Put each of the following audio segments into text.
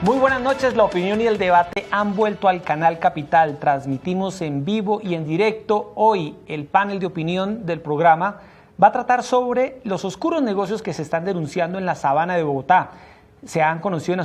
Muy buenas noches, la opinión y el debate han vuelto al canal Capital. Transmitimos en vivo y en directo. Hoy el panel de opinión del programa va a tratar sobre los oscuros negocios que se están denunciando en la sabana de Bogotá. Se han conocido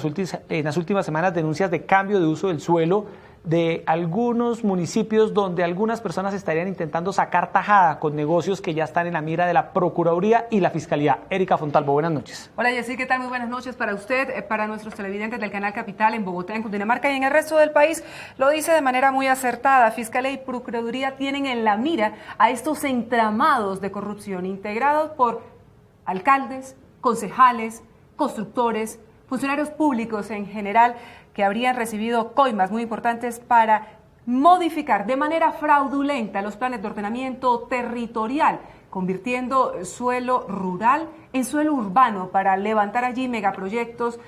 en las últimas semanas denuncias de cambio de uso del suelo de algunos municipios donde algunas personas estarían intentando sacar tajada con negocios que ya están en la mira de la Procuraduría y la Fiscalía. Erika Fontalvo, buenas noches. Hola Jessy, ¿qué tal? Muy buenas noches para usted, para nuestros televidentes del canal Capital en Bogotá, en Cundinamarca y en el resto del país. Lo dice de manera muy acertada. Fiscalía y Procuraduría tienen en la mira a estos entramados de corrupción integrados por alcaldes, concejales, constructores, funcionarios públicos en general, que habrían recibido coimas muy importantes para modificar de manera fraudulenta los planes de ordenamiento territorial, convirtiendo suelo rural en suelo urbano para levantar allí megaproyectos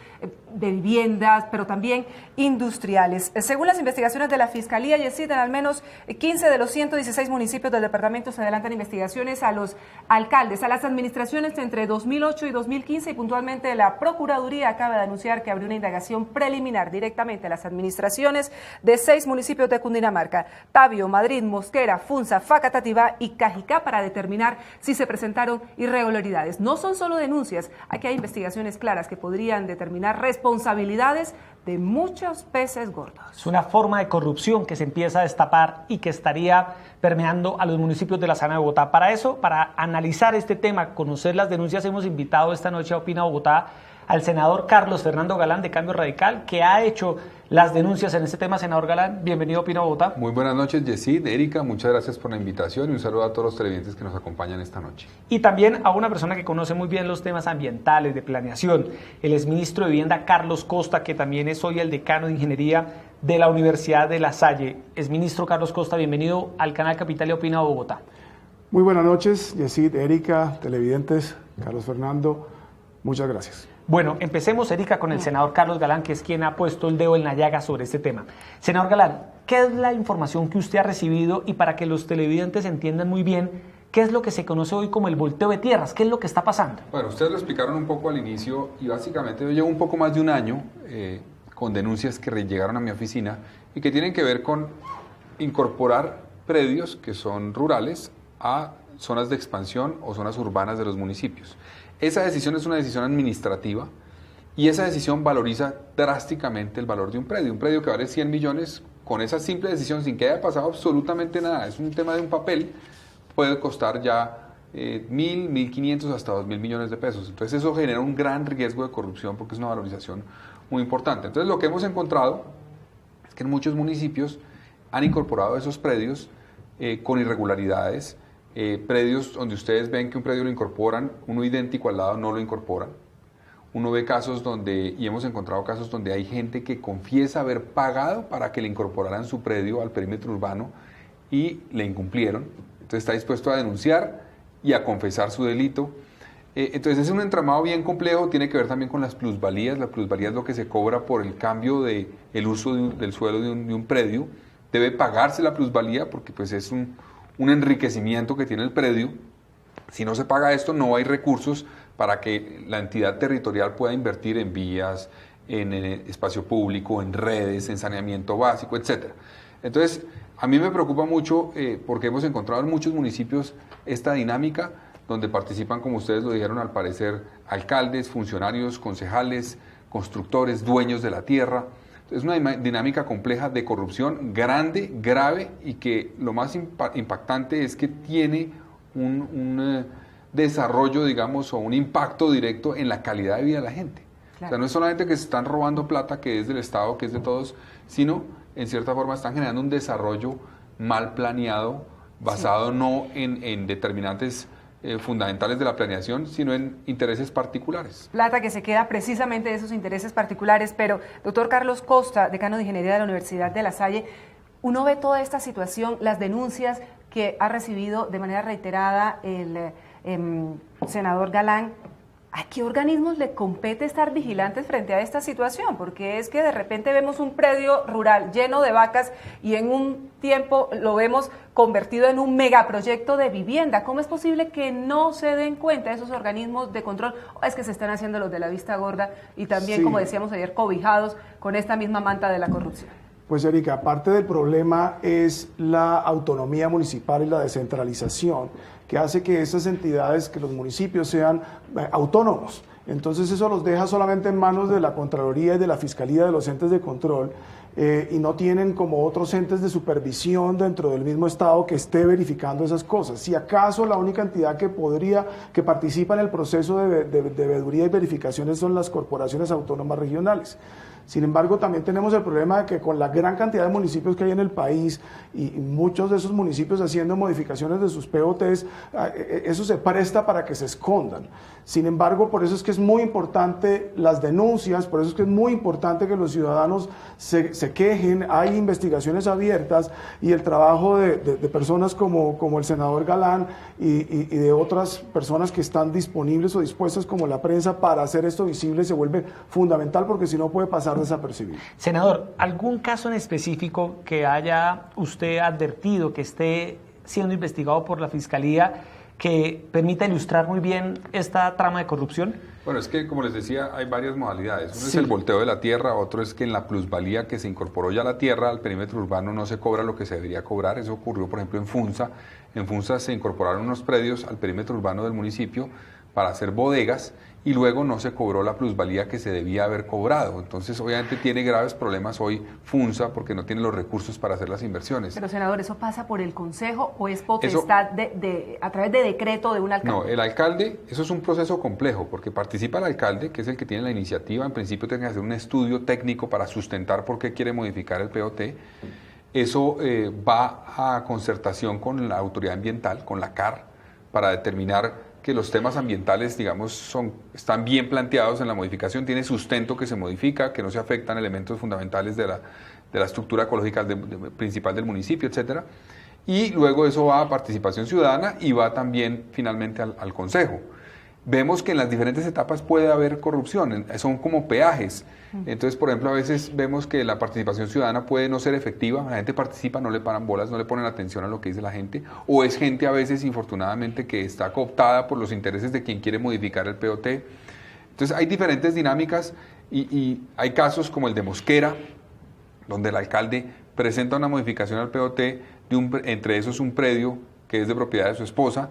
de viviendas, pero también industriales. Según las investigaciones de la Fiscalía, en al menos 15 de los 116 municipios del departamento se adelantan investigaciones a los alcaldes, a las administraciones entre 2008 y 2015, y puntualmente la Procuraduría acaba de anunciar que abrió una indagación preliminar directamente a las administraciones de 6 municipios de Cundinamarca: Tabio, Madrid, Mosquera, Funza, Facatativá y Cajicá, para determinar si se presentaron irregularidades. No son solo denuncias, aquí hay investigaciones claras que podrían determinar responsabilidades de muchos peces gordos. Es una forma de corrupción que se empieza a destapar y que estaría permeando a los municipios de la Sabana de Bogotá. Para eso, para analizar este tema, conocer las denuncias, hemos invitado esta noche a Opina Bogotá al senador Carlos Fernando Galán de Cambio Radical, que ha hecho las denuncias en este tema. Senador Galán, bienvenido a Opina Bogotá. Muy buenas noches, Yesid, Erika, muchas gracias por la invitación y un saludo a todos los televidentes que nos acompañan esta noche. Y también a una persona que conoce muy bien los temas ambientales, de planeación, el exministro de Vivienda Carlos Costa, que también es hoy el decano de Ingeniería de la Universidad de La Salle. Exministro Carlos Costa, bienvenido al canal Capital y Opina Bogotá. Muy buenas noches, Yesid, Erika, televidentes, Carlos Fernando, muchas gracias. Bueno, empecemos, Erika, con el senador Carlos Galán, que es quien ha puesto el dedo en la llaga sobre este tema. Senador Galán, ¿qué es la información que usted ha recibido? Y para que los televidentes entiendan muy bien, ¿qué es lo que se conoce hoy como el volteo de tierras? ¿Qué es lo que está pasando? Bueno, ustedes lo explicaron un poco al inicio y básicamente yo llevo un poco más de un año con denuncias que llegaron a mi oficina y que tienen que ver con incorporar predios que son rurales a zonas de expansión o zonas urbanas de los municipios. Esa decisión es una decisión administrativa y esa decisión valoriza drásticamente el valor de un predio que vale 100 millones, con esa simple decisión, sin que haya pasado absolutamente nada, es un tema de un papel, puede costar ya 1.000, 1.500 hasta 2.000 millones de pesos. Entonces eso genera un gran riesgo de corrupción porque es una valorización muy importante. Entonces lo que hemos encontrado es que en muchos municipios han incorporado esos predios con irregularidades. Predios donde ustedes ven que un predio lo incorporan, uno idéntico al lado no lo incorporan. Uno ve casos donde, y hemos encontrado casos donde hay gente que confiesa haber pagado para que le incorporaran su predio al perímetro urbano y le incumplieron. Entonces está dispuesto a denunciar y a confesar su delito. Entonces es un entramado bien complejo, tiene que ver también con las plusvalías. La plusvalía es lo que se cobra por el cambio del uso del suelo de un predio. Debe pagarse la plusvalía porque pues es un enriquecimiento que tiene el predio. Si no se paga esto, no hay recursos para que la entidad territorial pueda invertir en vías, en espacio público, en redes, en saneamiento básico, etc. Entonces, a mí me preocupa mucho porque hemos encontrado en muchos municipios esta dinámica donde participan, como ustedes lo dijeron, al parecer, alcaldes, funcionarios, concejales, constructores, dueños de la tierra. Es una dinámica compleja de corrupción grande, grave, y que lo más impactante es que tiene un desarrollo, digamos, o un impacto directo en la calidad de vida de la gente. Claro. O sea, no es solamente que se están robando plata que es del Estado, que es de todos, sino, en cierta forma, están generando un desarrollo mal planeado, basado no en determinantes fundamentales de la planeación, sino en intereses particulares. Plata que se queda precisamente de esos intereses particulares. Pero, doctor Carlos Costa, decano de Ingeniería de la Universidad de La Salle, uno ve toda esta situación, las denuncias que ha recibido de manera reiterada el senador Galán, ¿A qué organismos le compete estar vigilantes frente a esta situación? Porque es que de repente vemos un predio rural lleno de vacas y en un tiempo lo vemos convertido en un megaproyecto de vivienda. ¿Cómo es posible que no se den cuenta esos organismos de control? ¿O es que se están haciendo los de la vista gorda y también, como decíamos ayer, cobijados con esta misma manta de la corrupción? Pues Erika, parte del problema es la autonomía municipal y la descentralización, que hace que esas entidades, que los municipios sean autónomos. Entonces eso los deja solamente en manos de la Contraloría y de la Fiscalía, de los entes de control, y no tienen como otros entes de supervisión dentro del mismo Estado que esté verificando esas cosas. Si acaso la única entidad que participa en el proceso de veeduría y verificaciones son las corporaciones autónomas regionales. Sin embargo, también tenemos el problema de que con la gran cantidad de municipios que hay en el país y muchos de esos municipios haciendo modificaciones de sus POTs, eso se presta para que se escondan. Sin embargo, por eso es que es muy importante las denuncias, por eso es que es muy importante que los ciudadanos se quejen, hay investigaciones abiertas y el trabajo de personas como el senador Galán y de otras personas que están disponibles o dispuestas como la prensa para hacer esto visible se vuelve fundamental, porque si no puede pasar desapercibido. Senador, ¿algún caso en específico que haya usted advertido que esté siendo investigado por la Fiscalía que permita ilustrar muy bien esta trama de corrupción? Bueno, es que, como les decía, hay varias modalidades. Uno es el volteo de la tierra, otro es que en la plusvalía que se incorporó ya a la tierra, al perímetro urbano no se cobra lo que se debería cobrar. Eso ocurrió, por ejemplo, en Funza. En Funza se incorporaron unos predios al perímetro urbano del municipio para hacer bodegas y luego no se cobró la plusvalía que se debía haber cobrado. Entonces, obviamente tiene graves problemas hoy Funza porque no tiene los recursos para hacer las inversiones. Pero, senador, ¿eso pasa por el Consejo o es potestad a través de decreto de un alcalde? No, el alcalde, eso es un proceso complejo porque participa el alcalde, que es el que tiene la iniciativa. En principio tiene que hacer un estudio técnico para sustentar por qué quiere modificar el POT. Eso va a concertación con la autoridad ambiental, con la CAR, para determinar que los temas ambientales, digamos, están bien planteados en la modificación, tiene sustento que se modifica, que no se afectan elementos fundamentales de la estructura ecológica principal del municipio, etcétera. Y luego eso va a participación ciudadana y va también finalmente al Consejo. Vemos que en las diferentes etapas puede haber corrupción, son como peajes. Entonces, por ejemplo, a veces vemos que la participación ciudadana puede no ser efectiva, la gente participa, no le paran bolas, no le ponen atención a lo que dice la gente, o es gente a veces, infortunadamente, que está cooptada por los intereses de quien quiere modificar el POT. Entonces, hay diferentes dinámicas y hay casos como el de Mosquera, donde el alcalde presenta una modificación al POT, entre esos un predio que es de propiedad de su esposa.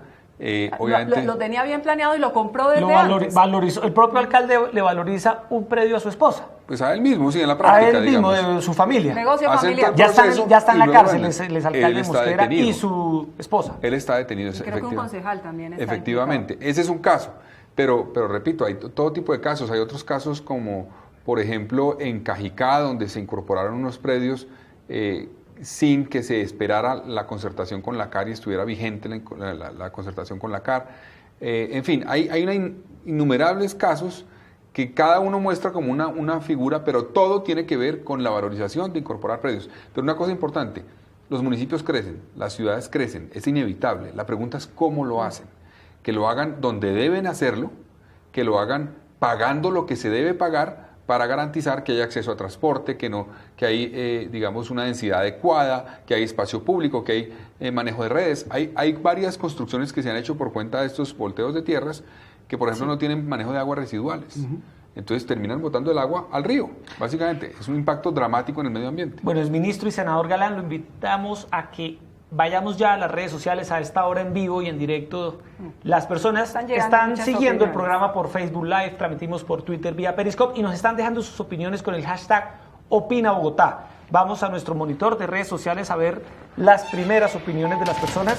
Obviamente lo tenía bien planeado y lo compró desde antes. Valorizó, el propio alcalde le valoriza un predio a su esposa. Pues a él mismo, sí, en la práctica, a él mismo, de su familia. Negocio familiar. Ya está en la cárcel, bueno, el alcalde de Mosquera y su esposa. Él está detenido. Y creo que un concejal también está efectivamente, implicado. Ese es un caso. Pero repito, hay todo tipo de casos. Hay otros casos como, por ejemplo, en Cajicá, donde se incorporaron unos predios sin que se esperara la concertación con la CAR y estuviera vigente la concertación con la CAR. En fin, hay innumerables casos que cada uno muestra como una figura, pero todo tiene que ver con la valorización de incorporar predios. Pero una cosa importante, los municipios crecen, las ciudades crecen, es inevitable. La pregunta es cómo lo hacen. Que lo hagan donde deben hacerlo, que lo hagan pagando lo que se debe pagar, para garantizar que haya acceso a transporte, que hay, digamos, una densidad adecuada, que hay espacio público, que hay manejo de redes. Hay varias construcciones que se han hecho por cuenta de estos volteos de tierras que, por ejemplo, no tienen manejo de aguas residuales. Entonces terminan botando el agua al río, básicamente. Es un impacto dramático en el medio ambiente. Bueno, el ministro y senador Galán, lo invitamos a que vayamos ya a las redes sociales a esta hora en vivo y en directo. Las personas están siguiendo el programa por Facebook Live, transmitimos por Twitter vía Periscope y nos están dejando sus opiniones con el hashtag #OpinaBogotá. Vamos a nuestro monitor de redes sociales a ver las primeras opiniones de las personas.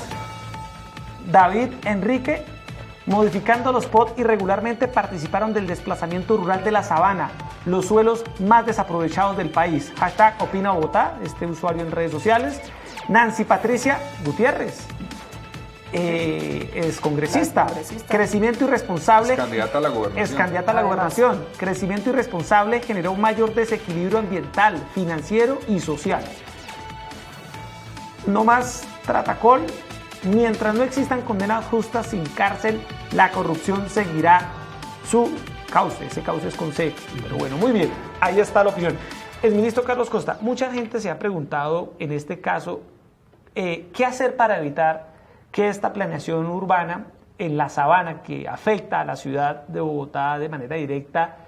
David Enrique: modificando los POT irregularmente participaron del desplazamiento rural de la sabana, los suelos más desaprovechados del país. Hashtag #OpinaBogotá, este usuario en redes sociales. Nancy Patricia Gutiérrez, es congresista. Crecimiento irresponsable. Es candidata a la gobernación. Es candidata a la gobernación. Crecimiento irresponsable generó un mayor desequilibrio ambiental, financiero y social. No más tratacol. Mientras no existan condenas justas sin cárcel, la corrupción seguirá su cauce. Ese cauce es con C. Pero bueno, muy bien, ahí está la opinión. El ministro Carlos Costa, mucha gente se ha preguntado en este caso qué hacer para evitar que esta planeación urbana en la sabana que afecta a la ciudad de Bogotá de manera directa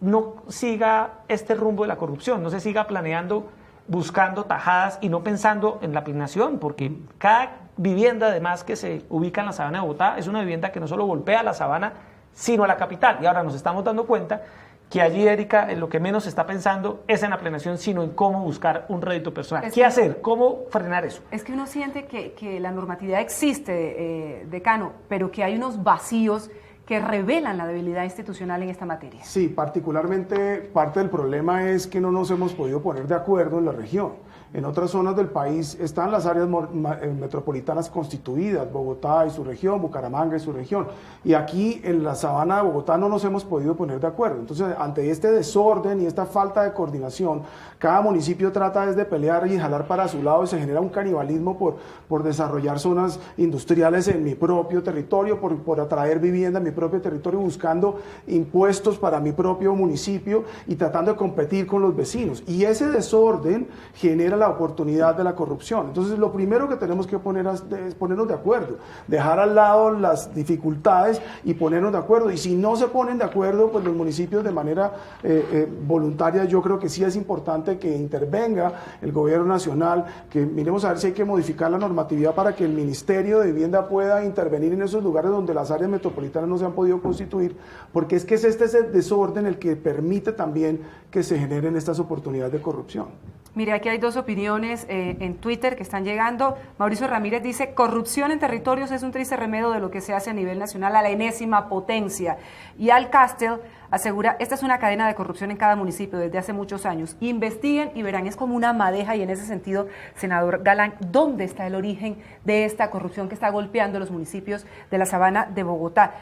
no siga este rumbo de la corrupción, no se siga planeando, buscando tajadas y no pensando en la planeación, porque cada vivienda además que se ubica en la sabana de Bogotá es una vivienda que no solo golpea a la sabana, sino a la capital. Y ahora nos estamos dando cuenta que allí, Erika, en lo que menos se está pensando es en la planeación, sino en cómo buscar un rédito personal. ¿Qué hacer? ¿Cómo frenar eso? Es que uno siente que la normatividad existe, decano, pero que hay unos vacíos que revelan la debilidad institucional en esta materia. Sí, particularmente parte del problema es que no nos hemos podido poner de acuerdo en la región. En otras zonas del país están las áreas metropolitanas constituidas, Bogotá y su región, Bucaramanga y su región. Y aquí en la sabana de Bogotá no nos hemos podido poner de acuerdo. Entonces, ante este desorden y esta falta de coordinación, cada municipio trata desde pelear y jalar para su lado y se genera un canibalismo por desarrollar zonas industriales en mi propio territorio, por atraer vivienda en mi propio territorio, buscando impuestos para mi propio municipio y tratando de competir con los vecinos. Y ese desorden genera la oportunidad de la corrupción. Entonces, lo primero que tenemos que es ponernos de acuerdo, dejar al lado las dificultades y ponernos de acuerdo. Y si no se ponen de acuerdo, pues los municipios de manera voluntaria, yo creo que sí es importante que intervenga el gobierno nacional, que miremos a ver si hay que modificar la normatividad para que el Ministerio de Vivienda pueda intervenir en esos lugares donde las áreas metropolitanas no se han podido constituir, porque es que es ese desorden el que permite también que se generen estas oportunidades de corrupción. Mire, aquí hay dos opiniones en Twitter que están llegando. Mauricio Ramírez dice, corrupción en territorios es un triste remedio de lo que se hace a nivel nacional a la enésima potencia. Y Al Castel asegura, esta es una cadena de corrupción en cada municipio desde hace muchos años. Investiguen y verán, es como una madeja y en ese sentido, senador Galán, ¿dónde está el origen de esta corrupción que está golpeando los municipios de la sabana de Bogotá?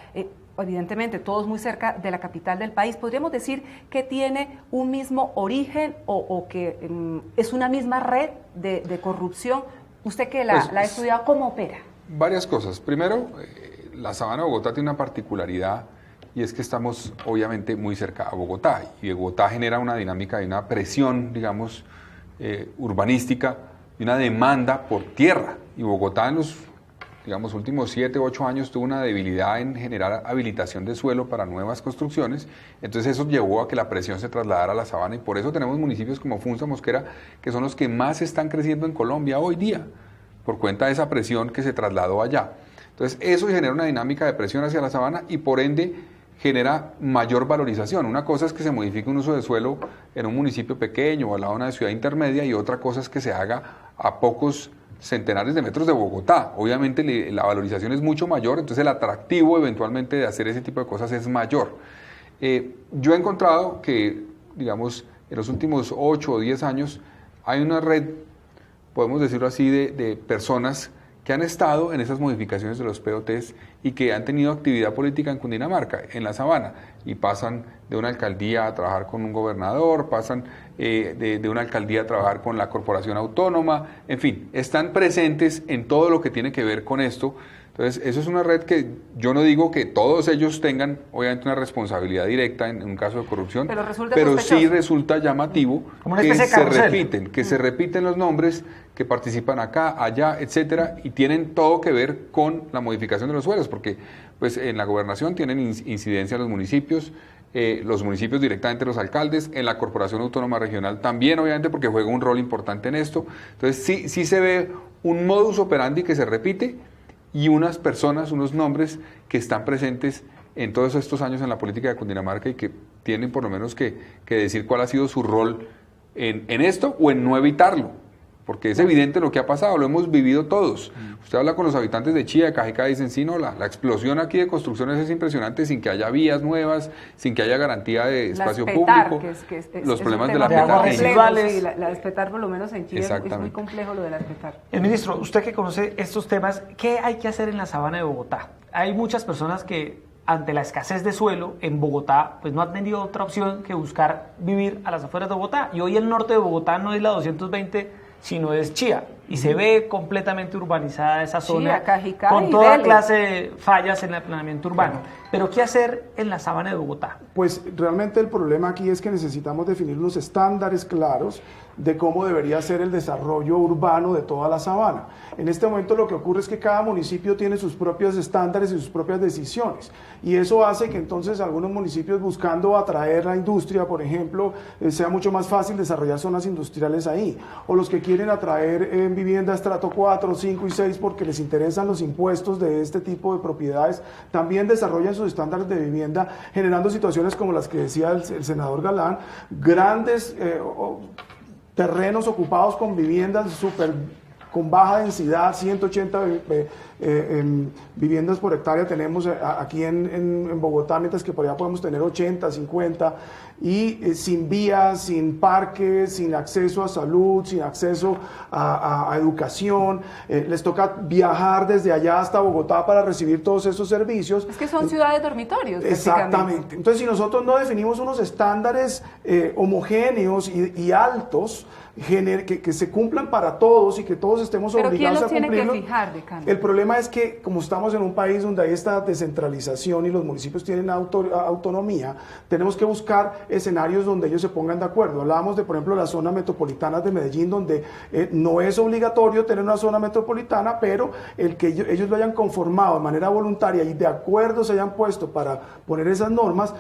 Evidentemente, todos muy cerca de la capital del país. ¿Podríamos decir que tiene un mismo origen o que es una misma red de corrupción? Usted que la ha estudiado, ¿cómo opera? Varias cosas. Primero, la sabana de Bogotá tiene una particularidad y es que estamos obviamente muy cerca a Bogotá y Bogotá genera una dinámica y una presión, digamos, urbanística y una demanda por tierra. Y Bogotá en los últimos 7 u 8 años tuvo una debilidad en generar habilitación de suelo para nuevas construcciones, entonces eso llevó a que la presión se trasladara a la sabana y por eso tenemos municipios como Funza, Mosquera, que son los que más están creciendo en Colombia hoy día, por cuenta de esa presión que se trasladó allá. Entonces eso genera una dinámica de presión hacia la sabana y por ende genera mayor valorización. Una cosa es que se modifique un uso de suelo en un municipio pequeño o al lado de una ciudad intermedia y otra cosa es que se haga a pocos centenares de metros de Bogotá. Obviamente la valorización es mucho mayor, entonces el atractivo eventualmente de hacer ese tipo de cosas es mayor. Yo he encontrado que, digamos, en los últimos 8 o 10 años hay una red, podemos decirlo así, de personas que han estado en esas modificaciones de los POTs y que han tenido actividad política en Cundinamarca, en la sabana, y pasan de una alcaldía a trabajar con un gobernador, pasan de una alcaldía a trabajar con la corporación autónoma, en fin, están presentes en todo lo que tiene que ver con esto. Entonces, eso es una red que yo no digo que todos ellos tengan, obviamente, una responsabilidad directa en un caso de corrupción, pero sí resulta llamativo que se repiten los nombres, que participan acá, allá, etcétera, y tienen todo que ver con la modificación de los suelos, porque pues en la gobernación tienen incidencia los municipios directamente los alcaldes, en la Corporación Autónoma Regional también, obviamente, porque juega un rol importante en esto. Entonces, sí se ve un modus operandi que se repite, y unas personas, unos nombres que están presentes en todos estos años en la política de Cundinamarca y que tienen por lo menos que decir cuál ha sido su rol en esto o en no evitarlo, porque es evidente lo que ha pasado, lo hemos vivido todos. Usted habla con los habitantes de Chía, de Cajicá, y dicen, sí, no, la explosión aquí de construcciones es impresionante, sin que haya vías nuevas, sin que haya garantía de espacio público, los problemas de las aguas residuales. Sí, la Espetar, por lo menos en Chile, es muy complejo lo de la Espetar. El ministro, usted que conoce estos temas, ¿qué hay que hacer en la sabana de Bogotá? Hay muchas personas que ante la escasez de suelo en Bogotá, pues no han tenido otra opción que buscar vivir a las afueras de Bogotá. Y hoy el norte de Bogotá no es la 220, sino es Chía. y se ve completamente urbanizada esa zona, Cajicá con y toda Vélez. clase de fallas en el planeamiento urbano. Pero ¿qué hacer en la sabana de Bogotá? Pues realmente el problema aquí es que necesitamos definir unos estándares claros de cómo debería ser el desarrollo urbano de toda la sabana. En este momento lo que ocurre es que cada municipio tiene sus propios estándares y sus propias decisiones, y eso hace que entonces algunos municipios, buscando atraer la industria, por ejemplo, sea mucho más fácil desarrollar zonas industriales ahí, o los que quieren atraer vivienda estrato 4, 5 y 6 porque les interesan los impuestos de este tipo de propiedades, también desarrollan sus estándares de vivienda, generando situaciones como las que decía el senador Galán, grandes terrenos ocupados con viviendas con baja densidad, 180 viviendas por hectárea tenemos aquí en Bogotá, mientras que por allá podemos tener 80, 50, y sin vías, sin parques, sin acceso a salud, sin acceso a educación. Les toca viajar desde allá hasta Bogotá para recibir todos esos servicios. Es que son ciudades dormitorios. Exactamente. Entonces, si nosotros no definimos unos estándares homogéneos y altos, que se cumplan para todos y que todos estemos ¿Pero obligados a quién los cumplirlo. tiene que fijar, decano? El problema es que, como estamos en un país donde hay esta descentralización y los municipios tienen autonomía, tenemos que buscar escenarios donde ellos se pongan de acuerdo. Hablábamos de, por ejemplo, las zonas metropolitanas de Medellín, donde no es obligatorio tener una zona metropolitana, pero el que ellos lo hayan conformado de manera voluntaria y de acuerdo se hayan puesto para poner esas normas,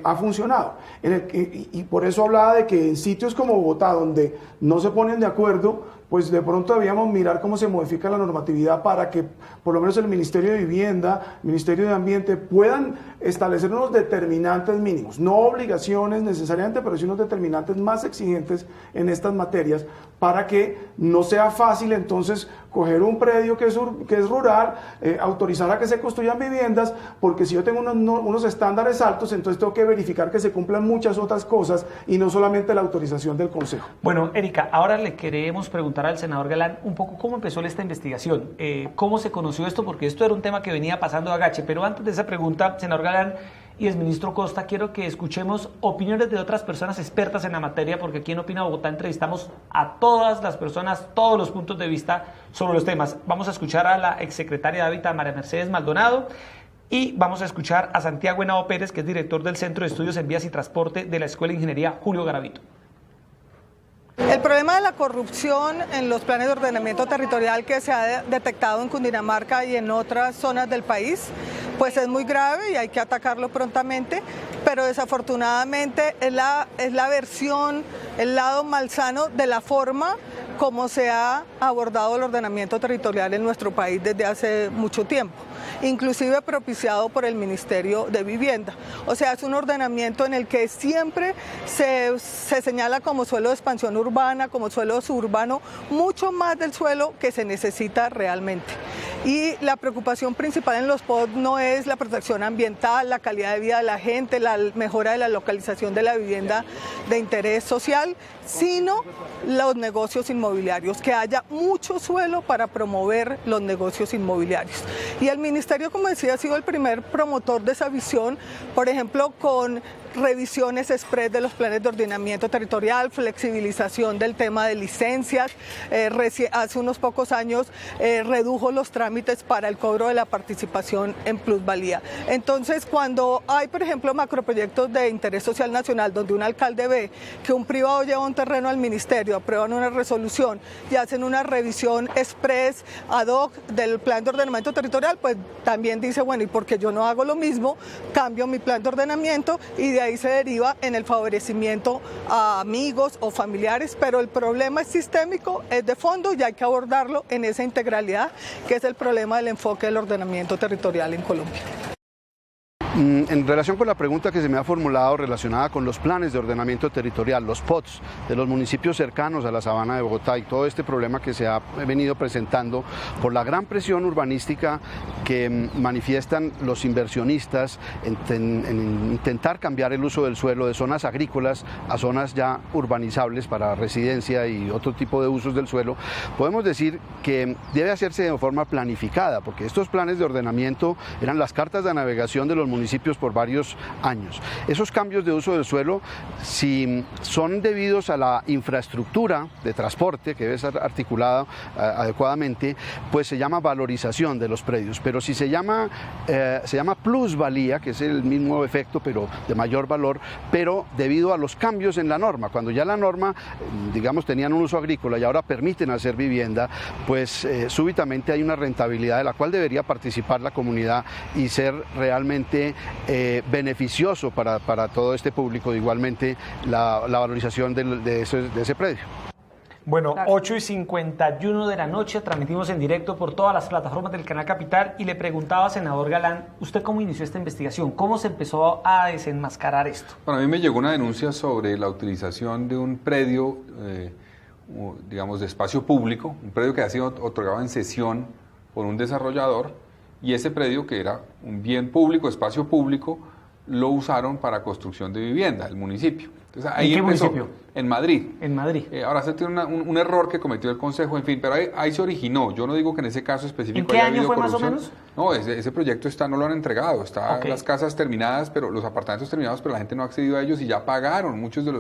ha funcionado. Y por eso hablaba de que en sitios como Bogotá, donde no se ponen de acuerdo, pues de pronto debíamos mirar cómo se modifica la normatividad para que por lo menos el Ministerio de Vivienda, el Ministerio de Ambiente puedan establecer unos determinantes mínimos, no obligaciones necesariamente, pero sí unos determinantes más exigentes en estas materias, para que no sea fácil entonces coger un predio que es rural, autorizar a que se construyan viviendas, porque si yo tengo unos estándares altos, entonces tengo que verificar que se cumplan muchas otras cosas y no solamente la autorización del Consejo. Bueno, Erika, ahora le queremos preguntar al senador Galán un poco cómo empezó esta investigación, cómo se conoció esto, porque esto era un tema que venía pasando a agache, pero antes de esa pregunta, senador Galán y exministro Costa, quiero que escuchemos opiniones de otras personas expertas en la materia, porque aquí en Opina Bogotá entrevistamos a todas las personas, todos los puntos de vista sobre los temas. Vamos a escuchar a la exsecretaria de Hábitat, María Mercedes Maldonado, y vamos a escuchar a Santiago Henao Pérez, que es director del Centro de Estudios en Vías y Transporte de la Escuela de Ingeniería Julio Garavito. El problema de la corrupción en los planes de ordenamiento territorial que se ha detectado en Cundinamarca y en otras zonas del país, pues es muy grave y hay que atacarlo prontamente, pero desafortunadamente es la versión, el lado malsano de la forma como se ha abordado el ordenamiento territorial en nuestro país desde hace mucho tiempo, inclusive propiciado por el Ministerio de Vivienda. O sea, es un ordenamiento en el que siempre se señala como suelo de expansión urbana, como suelo suburbano, mucho más del suelo que se necesita realmente. Y la preocupación principal en los POD no es la protección ambiental, la calidad de vida de la gente, la mejora de la localización de la vivienda de interés social, sino los negocios inmobiliarios, que haya mucho suelo para promover los negocios inmobiliarios. Y el Ministerio, como decía, ha sido el primer promotor de esa visión, por ejemplo, con revisiones express de los planes de ordenamiento territorial, flexibilización del tema de licencias, hace unos pocos años redujo los trámites para el cobro de la participación en plusvalía. Entonces, cuando hay, por ejemplo, macroproyectos de interés social nacional, donde un alcalde ve que un privado lleva un terreno al ministerio, aprueban una resolución y hacen una revisión express ad hoc del plan de ordenamiento territorial, pues también dice, bueno, ¿y por qué yo no hago lo mismo? Cambio mi plan de ordenamiento y de ahí se deriva en el favorecimiento a amigos o familiares, pero el problema es sistémico, es de fondo y hay que abordarlo en esa integralidad, que es el problema del enfoque del ordenamiento territorial en Colombia. En relación con la pregunta que se me ha formulado relacionada con los planes de ordenamiento territorial, los POTS de los municipios cercanos a la sabana de Bogotá y todo este problema que se ha venido presentando por la gran presión urbanística que manifiestan los inversionistas en intentar cambiar el uso del suelo de zonas agrícolas a zonas ya urbanizables para residencia y otro tipo de usos del suelo, podemos decir que debe hacerse de forma planificada, porque estos planes de ordenamiento eran las cartas de navegación de los municipios municipios por varios años. Esos cambios de uso del suelo, si son debidos a la infraestructura de transporte que debe ser articulada adecuadamente, pues se llama valorización de los predios, pero si se llama plusvalía, que es el mismo efecto pero de mayor valor, pero debido a los cambios en la norma, cuando ya la norma, digamos, tenían un uso agrícola y ahora permiten hacer vivienda, pues súbitamente hay una rentabilidad de la cual debería participar la comunidad y ser realmente beneficioso para todo este público, igualmente la valorización de ese predio. Bueno, 8:51 de la noche, transmitimos en directo por todas las plataformas del Canal Capital y le preguntaba, senador Galán, ¿usted cómo inició esta investigación? ¿Cómo se empezó a desenmascarar esto? Bueno, a mí me llegó una denuncia sobre la utilización de un predio, digamos, de espacio público, un predio que ha sido otorgado en cesión por un desarrollador, y ese predio, que era un bien público, espacio público, lo usaron para construcción de vivienda, el municipio. Entonces, ahí ¿En qué empezó, municipio? En Madrid. En Madrid. Ahora se tiene un error que cometió el Consejo, en fin, pero ahí se originó. Yo no digo que en ese caso específico ¿En qué haya año habido fue más o corrupción. menos? No, ese proyecto no lo han entregado. Están Ok. las casas terminadas, pero los apartamentos terminados, pero la gente no ha accedido a ellos y ya pagaron muchos de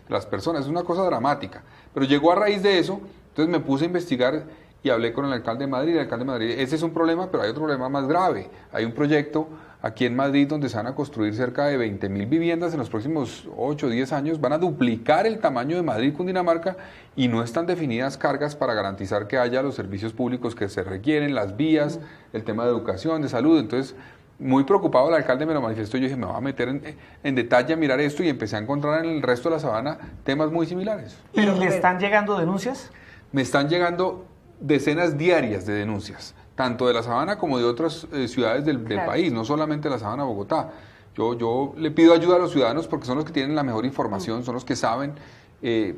las personas. Es una cosa dramática. Pero llegó a raíz de eso, entonces me puse a investigar y hablé con el alcalde de Madrid. El alcalde de Madrid, ese es un problema, pero hay otro problema más grave. Hay un proyecto aquí en Madrid donde se van a construir cerca de 20.000 viviendas en los próximos 8 o 10 años. Van a duplicar el tamaño de Madrid, Cundinamarca, y no están definidas cargas para garantizar que haya los servicios públicos que se requieren, las vías, el tema de educación, de salud. Entonces, muy preocupado, el alcalde me lo manifestó. Yo dije, me voy a meter en detalle a mirar esto, y empecé a encontrar en el resto de la sabana temas muy similares. ¿Y le están llegando denuncias? Me están llegando decenas diarias de denuncias, tanto de la Sabana como de otras ciudades del país, no solamente la Sabana, Bogotá. Yo le pido ayuda a los ciudadanos porque son los que tienen la mejor información, son los que saben,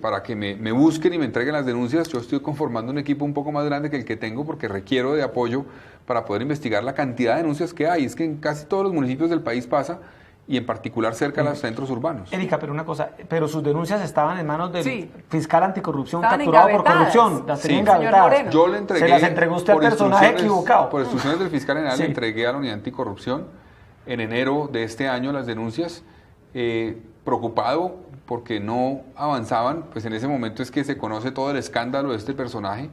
para que me busquen y me entreguen las denuncias. Yo estoy conformando un equipo un poco más grande que el que tengo porque requiero de apoyo para poder investigar la cantidad de denuncias que hay. Es que en casi todos los municipios del país pasa, y en particular cerca de los centros urbanos. Erika, pero una cosa, pero sus denuncias estaban en manos del Sí. fiscal anticorrupción Estaban capturado por engavetadas. corrupción. Las tenía Sí. engavetadas. Señor Moreno. Yo le entregué, Se las entregó usted al por personaje instrucciones- equivocado. Por instrucciones del fiscal general, Sí. le entregué a la unidad anticorrupción en enero de este año las denuncias, preocupado porque no avanzaban. Pues en ese momento es que se conoce todo el escándalo de este personaje,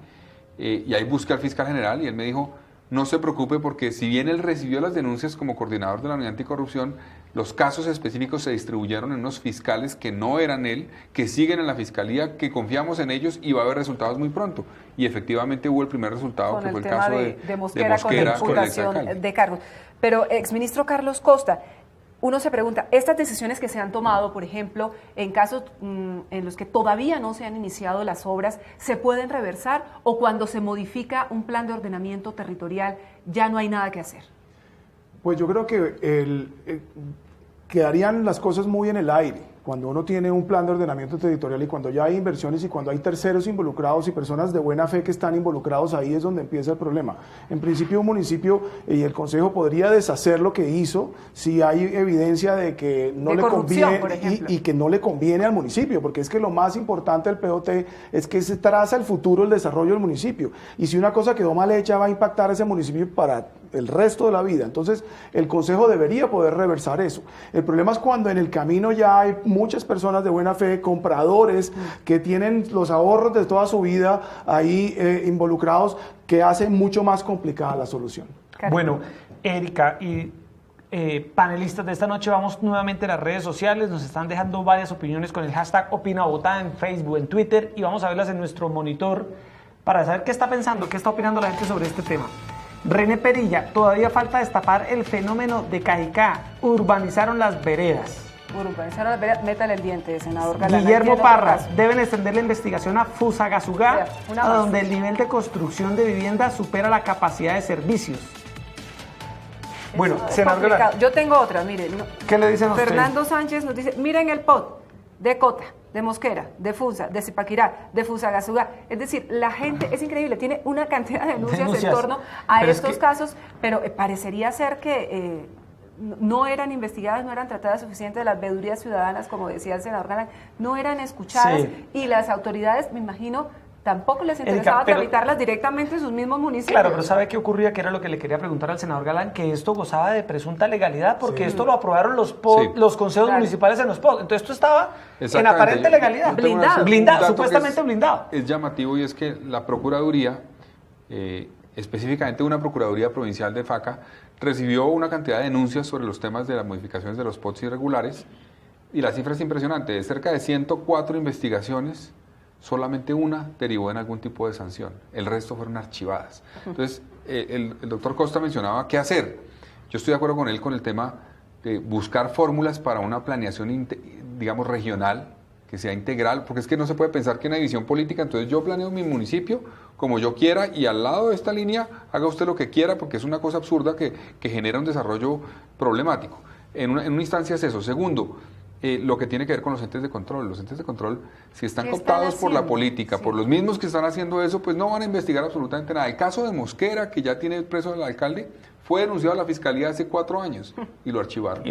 y ahí busqué al fiscal general y él me dijo, no se preocupe, porque si bien él recibió las denuncias como coordinador de la unidad anticorrupción, los casos específicos se distribuyeron en unos fiscales que no eran él, que siguen en la fiscalía, que confiamos en ellos y va a haber resultados muy pronto. Y efectivamente hubo el primer resultado, Con que fue el el tema caso de Mosquera con la con el imputación exalcalde. de cargos. Pero, exministro Carlos Costa, uno se pregunta, estas decisiones que se han tomado, por ejemplo, en casos en los que todavía no se han iniciado las obras, ¿se pueden reversar, o cuando se modifica un plan de ordenamiento territorial ya no hay nada que hacer? Pues yo creo que quedarían las cosas muy en el aire cuando uno tiene un plan de ordenamiento territorial y cuando ya hay inversiones y cuando hay terceros involucrados y personas de buena fe que están involucrados. Ahí es donde empieza el problema. En principio, un municipio y el Consejo podría deshacer lo que hizo si hay evidencia de que no De le corrupción, conviene por ejemplo. y que no le conviene al municipio, porque es que lo más importante del POT es que se traza el futuro, el desarrollo del municipio. Y si una cosa quedó mal hecha, va a impactar a ese municipio para el resto de la vida. Entonces, el Consejo debería poder reversar eso. El problema es cuando en el camino ya hay muchas personas de buena fe, compradores, que tienen los ahorros de toda su vida ahí involucrados, que hacen mucho más complicada la solución. Bueno, Erika y panelistas de esta noche, vamos nuevamente a las redes sociales. Nos están dejando varias opiniones con el hashtag Opina Bogotá en Facebook, en Twitter, y vamos a verlas en nuestro monitor para saber qué está pensando, qué está opinando la gente sobre este tema. René Perilla, todavía falta destapar el fenómeno de Cajicá. Urbanizaron las veredas. Urbanizaron las veredas, métale el diente, senador Galán. Guillermo Ahí tiene Parra, otro caso. deben extender la investigación a Fusagasugá, Vea, una a más. donde el nivel de construcción de vivienda supera la capacidad de servicios. Bueno, Es senador Galán, complicado. Yo tengo otra, mire. ¿qué le dicen a usted? Fernando Sánchez nos dice, miren el POT de Cota, de Mosquera, de Funza, de Zipaquirá, de Fusagasugá. Es decir, la gente, es increíble, tiene una cantidad de denuncias en torno a Pero es estos que- casos, pero parecería ser que no eran investigadas, no eran tratadas suficientes, las veedurías ciudadanas, como decía el senador Galán, no eran escuchadas, Sí. y las autoridades, me imagino, Tampoco les interesaba tramitarlas directamente en sus mismos municipios. Claro, pero ¿sabe qué ocurría? Que era lo que le quería preguntar al senador Galán, que esto gozaba de presunta legalidad, porque esto lo aprobaron los consejos municipales en los POT. Entonces esto estaba en aparente legalidad. Blindado, supuestamente blindado. Es llamativo, y es que la Procuraduría, específicamente una Procuraduría Provincial de Faca, recibió una cantidad de denuncias sobre los temas de las modificaciones de los POTs irregulares, y la cifra es impresionante. De cerca de 104 investigaciones, solamente una derivó en algún tipo de sanción. El resto fueron archivadas. Entonces, el doctor Costa mencionaba qué hacer. Yo estoy de acuerdo con él con el tema de buscar fórmulas para una planeación, digamos, regional, que sea integral, porque es que no se puede pensar que en una división política, entonces yo planeo mi municipio como yo quiera y al lado de esta línea haga usted lo que quiera, porque es una cosa absurda que genera un desarrollo problemático. En una instancia es eso. Segundo, lo que tiene que ver con los entes de control. Los entes de control, si están cooptados por la política, por los mismos que están haciendo eso, pues no van a investigar absolutamente nada. El caso de Mosquera, que ya tiene preso al alcalde, fue denunciado a la Fiscalía hace 4 años y lo archivaron.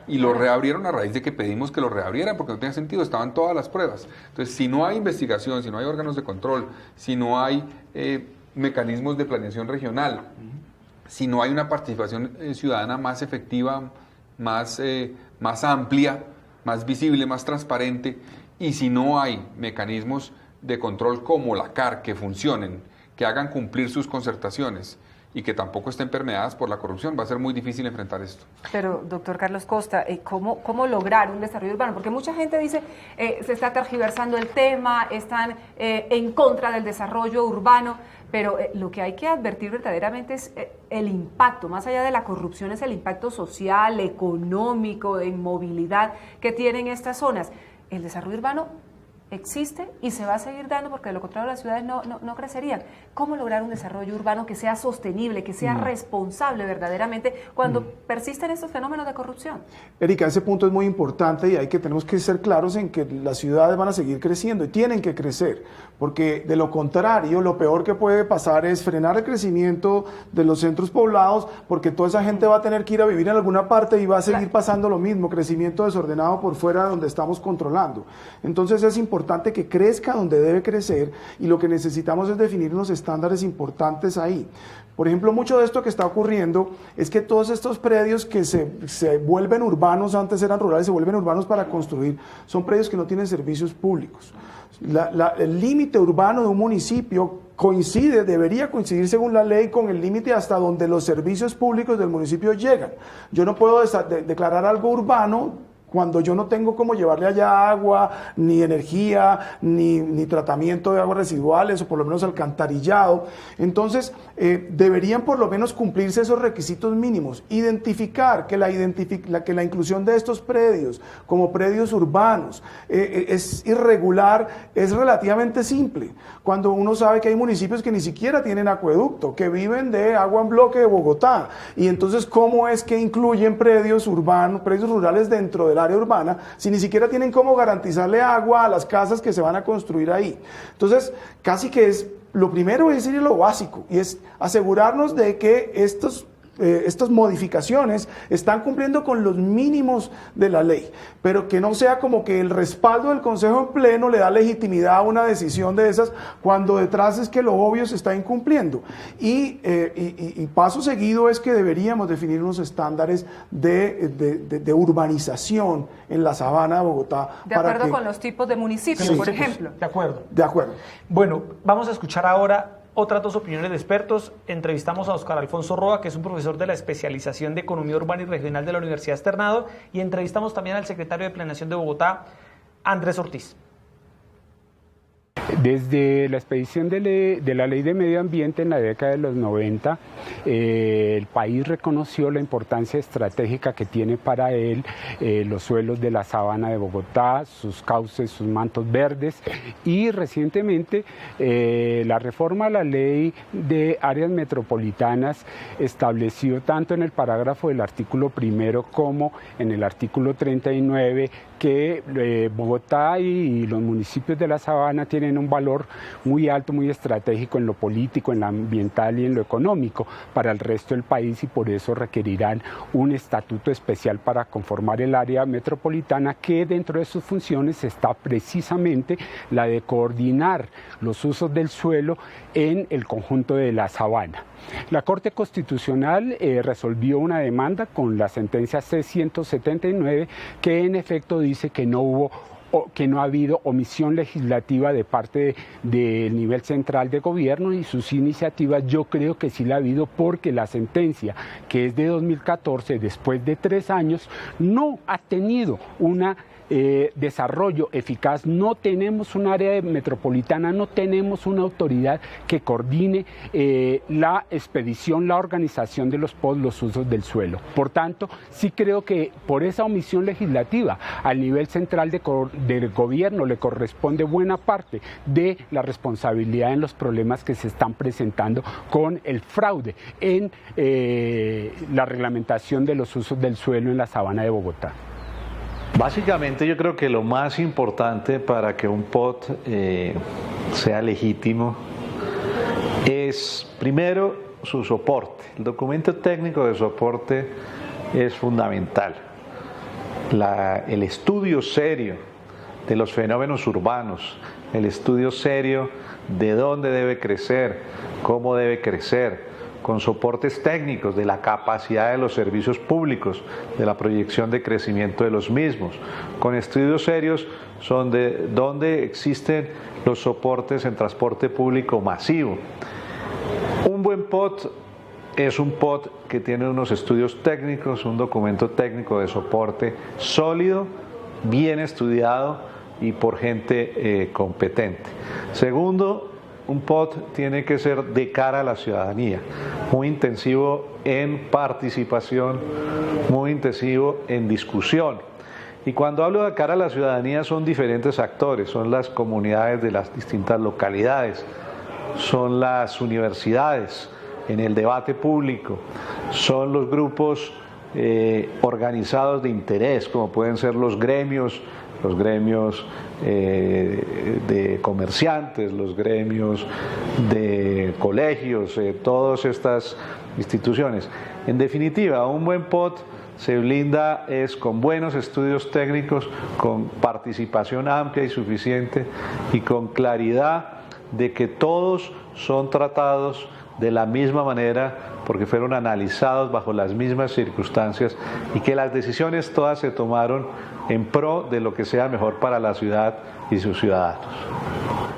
Y lo reabrieron a raíz de que pedimos que lo reabrieran, porque no tenía sentido, estaban todas las pruebas. Entonces, si no hay investigación, si no hay órganos de control, si no hay mecanismos de planeación regional, si no hay una participación ciudadana más efectiva, más amplia, más visible, más transparente, y si no hay mecanismos de control como la CAR que funcionen, que hagan cumplir sus concertaciones y que tampoco estén permeadas por la corrupción, va a ser muy difícil enfrentar esto. Pero, doctor Carlos Costa, ¿cómo lograr un desarrollo urbano? Porque mucha gente dice, se está tergiversando el tema, están en contra del desarrollo urbano, pero lo que hay que advertir verdaderamente es el impacto, más allá de la corrupción, es el impacto social, económico, en movilidad que tienen estas zonas. El desarrollo urbano existe y se va a seguir dando, porque de lo contrario las ciudades no crecerían. ¿Cómo lograr un desarrollo urbano que sea sostenible, que sea responsable verdaderamente cuando persisten estos fenómenos de corrupción? Erika, ese punto es muy importante y tenemos que ser claros en que las ciudades van a seguir creciendo y tienen que crecer, porque de lo contrario, lo peor que puede pasar es frenar el crecimiento de los centros poblados, porque toda esa gente va a tener que ir a vivir en alguna parte y va a seguir pasando lo mismo, crecimiento desordenado por fuera de donde estamos controlando. Entonces es importante que crezca donde debe crecer, y lo que necesitamos es definir unos estándares importantes ahí. Por ejemplo, mucho de esto que está ocurriendo es que todos estos predios que se vuelven urbanos, antes eran rurales, se vuelven urbanos para construir, son predios que no tienen servicios públicos. El límite urbano de un municipio debería coincidir según la ley con el límite hasta donde los servicios públicos del municipio llegan. Yo no puedo declarar algo urbano cuando yo no tengo cómo llevarle allá agua, ni energía, ni tratamiento de aguas residuales, o por lo menos alcantarillado. Entonces, deberían por lo menos cumplirse esos requisitos mínimos. Identificar que la inclusión de estos predios como predios urbanos es irregular, es relativamente simple. Cuando uno sabe que hay municipios que ni siquiera tienen acueducto, que viven de agua en bloque de Bogotá, y entonces, ¿cómo es que incluyen predios urbanos, predios rurales dentro del área urbana, si ni siquiera tienen cómo garantizarle agua a las casas que se van a construir ahí? Entonces, casi que lo primero es ir a lo básico, y es asegurarnos de que estas modificaciones están cumpliendo con los mínimos de la ley, pero que no sea como que el respaldo del Consejo en pleno le da legitimidad a una decisión de esas, cuando detrás es que lo obvio se está incumpliendo. Y paso seguido es que deberíamos definir unos estándares de urbanización en la sabana de Bogotá. De acuerdo con los tipos de municipios, por ejemplo. De acuerdo. De acuerdo. Bueno, vamos a escuchar ahora otras 2 opiniones de expertos. Entrevistamos a Oscar Alfonso Roa, que es un profesor de la especialización de Economía Urbana y Regional de la Universidad Externado, y entrevistamos también al secretario de Planeación de Bogotá, Andrés Ortiz. Desde la expedición de la Ley de Medio Ambiente en la década de los 90, el país reconoció la importancia estratégica que tiene para él los suelos de la sabana de Bogotá, sus cauces, sus mantos verdes, y recientemente la reforma a la Ley de Áreas Metropolitanas estableció tanto en el parágrafo del artículo 1 como en el artículo 39 que Bogotá y los municipios de la sabana tienen tiene un valor muy alto, muy estratégico en lo político, en lo ambiental y en lo económico para el resto del país, y por eso requerirán un estatuto especial para conformar el área metropolitana, que dentro de sus funciones está precisamente la de coordinar los usos del suelo en el conjunto de la sabana. La Corte Constitucional resolvió una demanda con la sentencia C-179 que en efecto dice que no ha habido omisión legislativa de parte del nivel central de gobierno, y sus iniciativas yo creo que sí la ha habido, porque la sentencia, que es de 2014, después de 3 años, no ha tenido una desarrollo eficaz. No tenemos un área metropolitana, no tenemos una autoridad que coordine la expedición, la organización de los POT, los usos del suelo. Por tanto, sí creo que por esa omisión legislativa al nivel central del gobierno le corresponde buena parte de la responsabilidad en los problemas que se están presentando con el fraude en la reglamentación de los usos del suelo en la sabana de Bogotá. Básicamente yo creo que lo más importante para que un POT sea legítimo es primero su soporte. El documento técnico de soporte es fundamental. El estudio serio de los fenómenos urbanos, el estudio serio de dónde debe crecer, cómo debe crecer, con soportes técnicos de la capacidad de los servicios públicos, de la proyección de crecimiento de los mismos, con estudios serios donde existen los soportes en transporte público masivo. Un buen POT es un POT que tiene unos estudios técnicos, un documento técnico de soporte sólido, bien estudiado y por gente competente. Segundo, un POT tiene que ser de cara a la ciudadanía, muy intensivo en participación, muy intensivo en discusión. Y cuando hablo de cara a la ciudadanía son diferentes actores, son las comunidades de las distintas localidades, son las universidades en el debate público, son los grupos organizados de interés, como pueden ser los gremios de comerciantes, los gremios de colegios, todas estas instituciones. En definitiva, un buen POT se blinda es con buenos estudios técnicos, con participación amplia y suficiente y con claridad de que todos son tratados de la misma manera porque fueron analizados bajo las mismas circunstancias y que las decisiones todas se tomaron en pro de lo que sea mejor para la ciudad y sus ciudadanos.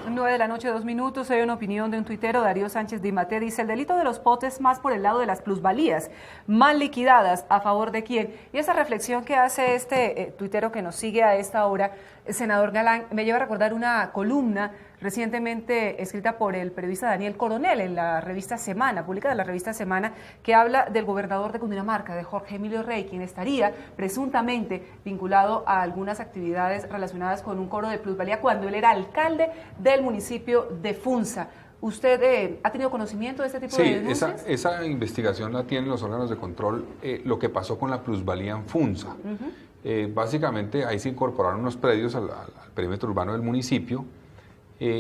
9 de la noche, 2 minutos. Hay una opinión de un tuitero, Darío Sánchez Dimate, dice: el delito de los POT es más por el lado de las plusvalías mal liquidadas. ¿A favor de quién? Y esa reflexión que hace este tuitero que nos sigue a esta hora, senador Galán, me lleva a recordar una columna recientemente escrita por el periodista Daniel Coronel en la revista Semana, publicada en la revista Semana, que habla del gobernador de Cundinamarca, de Jorge Emilio Rey, quien estaría presuntamente vinculado a algunas actividades relacionadas con un cobro de plusvalía cuando él era alcalde del municipio de Funza. ¿Usted ha tenido conocimiento de este tipo de denuncias? Sí, esa investigación la tienen los órganos de control, lo que pasó con la plusvalía en Funza. Básicamente ahí se incorporaron unos predios al perímetro urbano del municipio.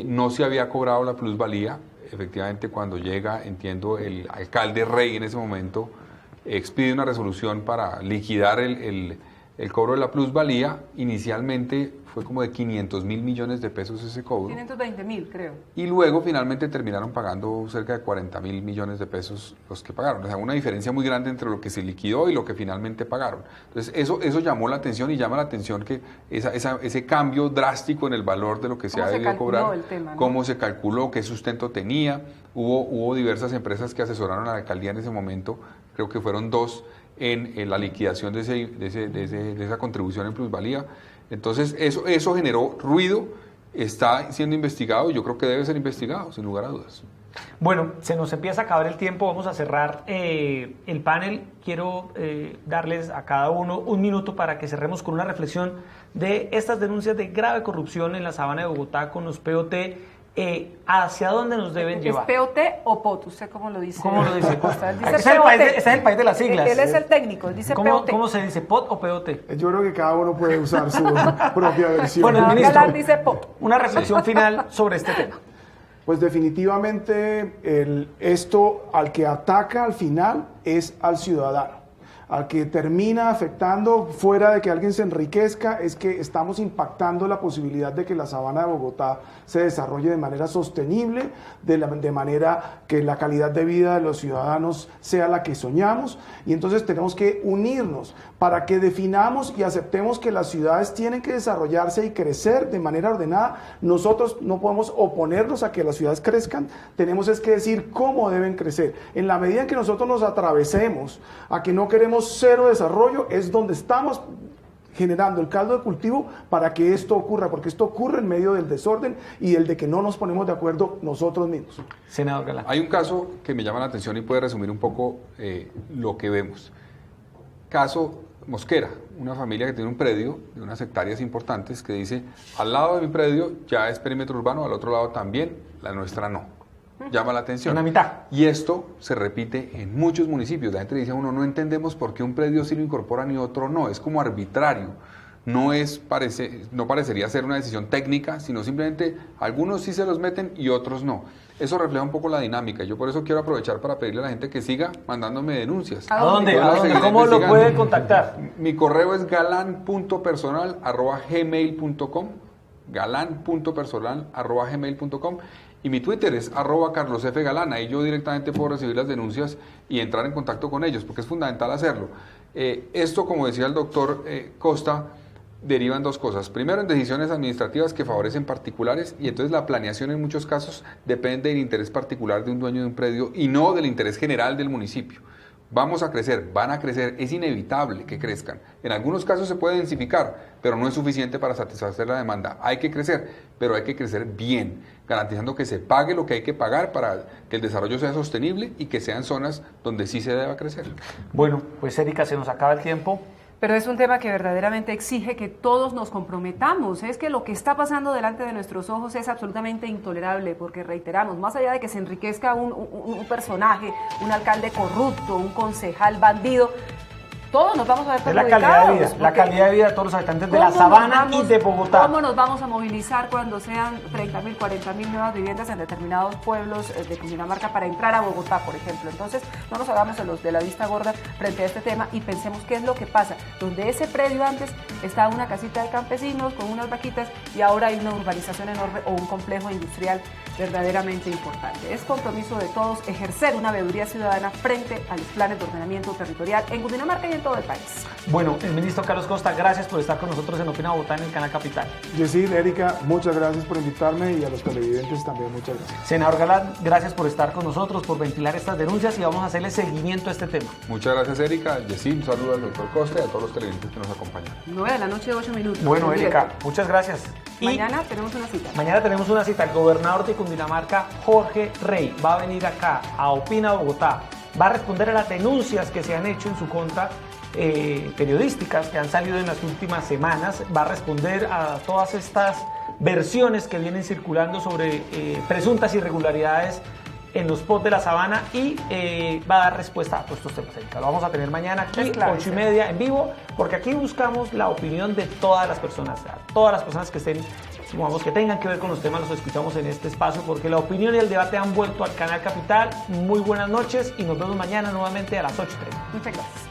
No se había cobrado la plusvalía. Efectivamente, cuando llega, entiendo, el alcalde Rey en ese momento expide una resolución para liquidar el cobro de la plusvalía. Inicialmente fue como de 500.000 millones de pesos ese cobro. 520.000, creo. Y luego finalmente terminaron pagando cerca de 40.000 millones de pesos los que pagaron. O sea, una diferencia muy grande entre lo que se liquidó y lo que finalmente pagaron. Entonces, eso llamó la atención y llama la atención que ese cambio drástico en el valor de lo que se ha debido cobrar, el tema, ¿no? Cómo se calculó, qué sustento tenía. Hubo diversas empresas que asesoraron a la alcaldía en ese momento, creo que fueron 2, en la liquidación de esa contribución en plusvalía. Entonces, eso generó ruido, está siendo investigado y yo creo que debe ser investigado, sin lugar a dudas. Bueno, se nos empieza a acabar el tiempo, vamos a cerrar el panel. Quiero darles a cada uno un minuto para que cerremos con una reflexión de estas denuncias de grave corrupción en la sabana de Bogotá con los POT ¿hacia dónde nos deben llevar? ¿Es POT o POT? ¿Usted cómo lo dice? ¿Cómo lo dice? Costa? Él dice Este es el POT. país este es el país de las siglas. Él es el técnico, dice POT. ¿Cómo se dice? ¿POT o POT? Yo creo que cada uno puede usar su propia versión. Bueno, el ministro, Galán dice POT. una reflexión final sobre este tema. Pues definitivamente esto al que ataca al final es al ciudadano. Al que termina afectando, fuera de que alguien se enriquezca, es que estamos impactando la posibilidad de que la sabana de Bogotá se desarrolle de manera sostenible, de manera que la calidad de vida de los ciudadanos sea la que soñamos, y entonces tenemos que unirnos para que definamos y aceptemos que las ciudades tienen que desarrollarse y crecer de manera ordenada. Nosotros no podemos oponernos a que las ciudades crezcan, tenemos es que decir cómo deben crecer. En la medida en que nosotros nos atravesemos a que no queremos cero desarrollo, es donde estamos generando el caldo de cultivo para que esto ocurra, porque esto ocurre en medio del desorden y el de que no nos ponemos de acuerdo nosotros mismos. Senador Galán. Hay un caso que me llama la atención y puede resumir un poco lo que vemos. Caso Mosquera, una familia que tiene un predio de unas hectáreas importantes que dice, al lado de mi predio ya es perímetro urbano, al otro lado también, la nuestra no. Llama la atención. Una mitad. Y esto se repite en muchos municipios. La gente dice, no entendemos por qué un predio sí lo incorporan y otro no. Es como arbitrario. No parecería ser una decisión técnica, sino simplemente algunos sí se los meten y otros no. Eso refleja un poco la dinámica. Yo por eso quiero aprovechar para pedirle a la gente que siga mandándome denuncias. ¿A dónde? Yo las seguiré ¿Cómo lo investigando. puede contactar? Mi correo es galan.personal@gmail.com, galan.personal@gmail.com, y mi Twitter es @carlosfgalán. Ahí yo directamente puedo recibir las denuncias y entrar en contacto con ellos, porque es fundamental hacerlo. Esto, como decía el doctor Costa, deriva en dos cosas. Primero, en decisiones administrativas que favorecen particulares, y entonces la planeación en muchos casos depende del interés particular de un dueño de un predio y no del interés general del municipio. Vamos a crecer, van a crecer, es inevitable que crezcan. En algunos casos se puede densificar, pero no es suficiente para satisfacer la demanda. Hay que crecer, pero hay que crecer bien, garantizando que se pague lo que hay que pagar para que el desarrollo sea sostenible y que sean zonas donde sí se deba crecer. Bueno, pues Erika, se nos acaba el tiempo. Pero es un tema que verdaderamente exige que todos nos comprometamos. Es que lo que está pasando delante de nuestros ojos es absolutamente intolerable, porque reiteramos, más allá de que se enriquezca un personaje, un alcalde corrupto, un concejal bandido, todos nos vamos a ver Es perjudicados. la calidad de vida de todos los habitantes de la Sabana y de Bogotá. ¿Cómo nos vamos a movilizar cuando sean 30.000, 40.000 nuevas viviendas en determinados pueblos de Cundinamarca para entrar a Bogotá, por ejemplo? Entonces, no nos hagamos los de la vista gorda frente a este tema y pensemos qué es lo que pasa. Donde ese predio antes estaba una casita de campesinos con unas vaquitas y ahora hay una urbanización enorme o un complejo industrial verdaderamente importante. Es compromiso de todos ejercer una veeduría ciudadana frente a los planes de ordenamiento territorial en Cundinamarca y en todo el país. Bueno, el ministro Carlos Costa, gracias por estar con nosotros en Opina Bogotá en el Canal Capital. Yesid, Erika, muchas gracias por invitarme y a los televidentes también muchas gracias. Senador Galán, gracias por estar con nosotros, por ventilar estas denuncias y vamos a hacerle seguimiento a este tema. Muchas gracias, Erika. Yesid, un saludo al doctor Costa y a todos los televidentes que nos acompañan. 9:00 8 minutos. Bueno, En Erika, directo. muchas gracias. Y Mañana tenemos una cita. mañana tenemos una cita. El gobernador de Cundinamarca, Jorge Rey, va a venir acá a Opina Bogotá. Va a responder a las denuncias que se han hecho en su contra, periodísticas que han salido en las últimas semanas. Va a responder a todas estas versiones que vienen circulando sobre presuntas irregularidades en los POT de la Sabana y va a dar respuesta a todos estos temas, Erika. Lo vamos a tener mañana aquí, Es claro, 8:30 en vivo, porque aquí buscamos la opinión de todas las personas, que estén, digamos, que tengan que ver con los temas, los escuchamos en este espacio, porque la opinión y el debate han vuelto al Canal Capital. Muy buenas noches y nos vemos mañana nuevamente a las 8:30. Muchas gracias.